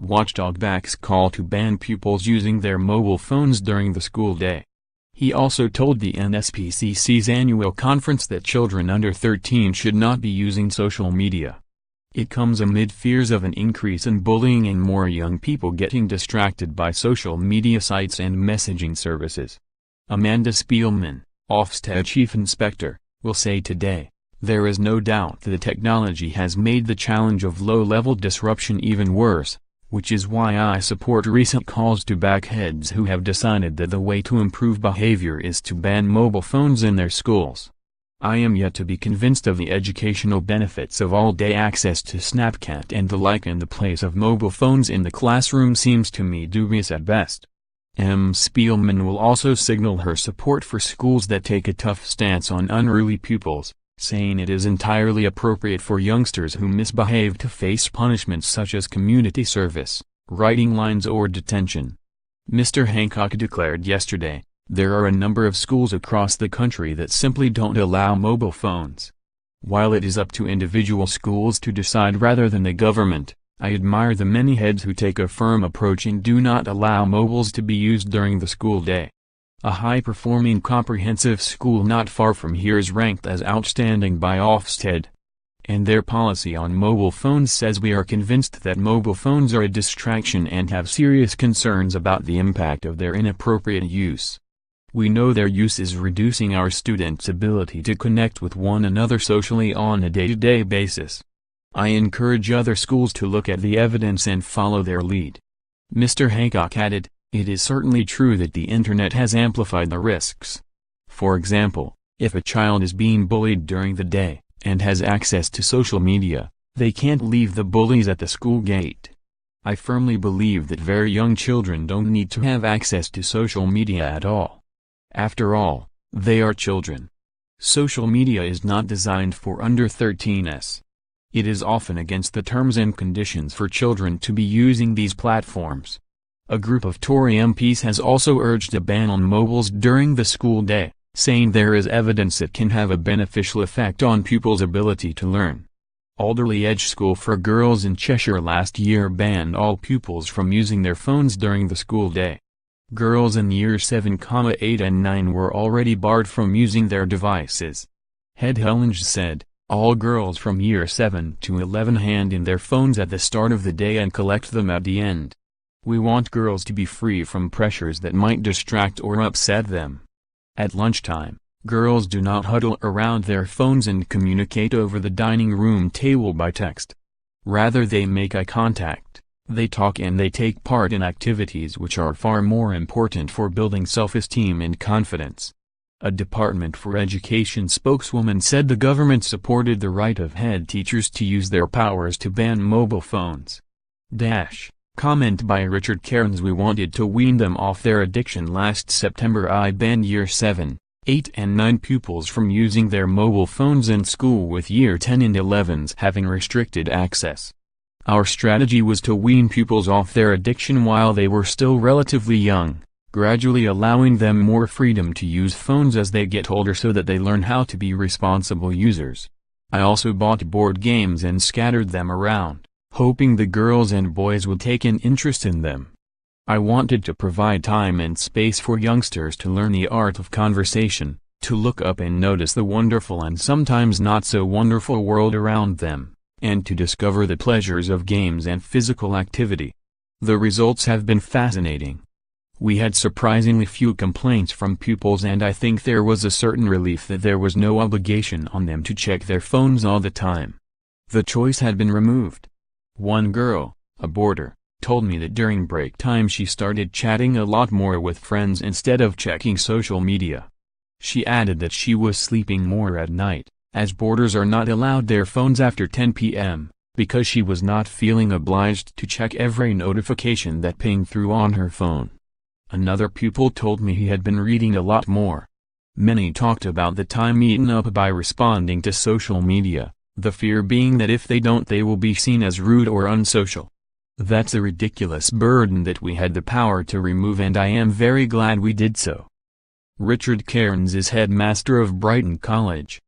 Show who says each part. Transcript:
Speaker 1: Watchdog backs call to ban pupils using their mobile phones during the school day. He also told the NSPCC's annual conference that children under 13 should not be using social media. It comes amid fears of an increase in bullying and more young people getting distracted by social media sites and messaging services. Amanda Spielman, Ofsted Chief Inspector, will say today, "There is no doubt that the technology has made the challenge of low-level disruption even worse, which is why I support recent calls to backheads who have decided that the way to improve behavior is to ban mobile phones in their schools. I am yet to be convinced of the educational benefits of all-day access to Snapchat and the like, and the place of mobile phones in the classroom seems to me dubious at best." Spielman will also signal her support for schools that take a tough stance on unruly pupils, saying it is entirely appropriate for youngsters who misbehave to face punishments such as community service, writing lines or detention. Mr. Hancock declared yesterday, "There are a number of schools across the country that simply don't allow mobile phones. While it is up to individual schools to decide rather than the government, I admire the many heads who take a firm approach and do not allow mobiles to be used during the school day." A high-performing comprehensive school not far from here is ranked as outstanding by Ofsted. And their policy on mobile phones says we are convinced that mobile phones are a distraction and have serious concerns about the impact of their inappropriate use. We know their use is reducing our students' ability to connect with one another socially on a day-to-day basis. I encourage other schools to look at the evidence and follow their lead. Mr. Hancock added, "It is certainly true that the internet has amplified the risks. For example, if a child is being bullied during the day, and has access to social media, they can't leave the bullies at the school gate. I firmly believe that very young children don't need to have access to social media at all. After all, they are children. Social media is not designed for under 13s. It is often against the terms and conditions for children to be using these platforms." A group of Tory MPs has also urged a ban on mobiles during the school day, saying there is evidence it can have a beneficial effect on pupils' ability to learn. Alderley Edge School for Girls in Cheshire last year banned all pupils from using their phones during the school day. Girls in years 7, 8 and 9 were already barred from using their devices. Head Hellinge said, "All girls from year 7 to 11 hand in their phones at the start of the day and collect them at the end. We want girls to be free from pressures that might distract or upset them. At lunchtime, girls do not huddle around their phones and communicate over the dining room table by text. Rather, they make eye contact, they talk, and they take part in activities which are far more important for building self-esteem and confidence." A Department for Education spokeswoman said the government supported the right of head teachers to use their powers to ban mobile phones. Comment by Richard Cairns: "We wanted to wean them off their addiction last September. I banned year 7, 8 and 9 pupils from using their mobile phones in school, with year 10 and 11s having restricted access. Our strategy was to wean pupils off their addiction while they were still relatively young, gradually allowing them more freedom to use phones as they get older so that they learn how to be responsible users. I also bought board games and scattered them around, hoping the girls and boys would take an interest in them. I wanted to provide time and space for youngsters to learn the art of conversation, to look up and notice the wonderful and sometimes not so wonderful world around them, and to discover the pleasures of games and physical activity. The results have been fascinating. We had surprisingly few complaints from pupils, and I think there was a certain relief that there was no obligation on them to check their phones all the time. The choice had been removed." One girl, a boarder, told me that during break time she started chatting a lot more with friends instead of checking social media. She added that she was sleeping more at night, as boarders are not allowed their phones after 10 p.m., because she was not feeling obliged to check every notification that pinged through on her phone. Another pupil told me he had been reading a lot more. Many talked about the time eaten up by responding to social media, the fear being that if they don't they will be seen as rude or unsocial. That's a ridiculous burden that we had the power to remove, and I am very glad we did so. Richard Cairns is headmaster of Brighton College,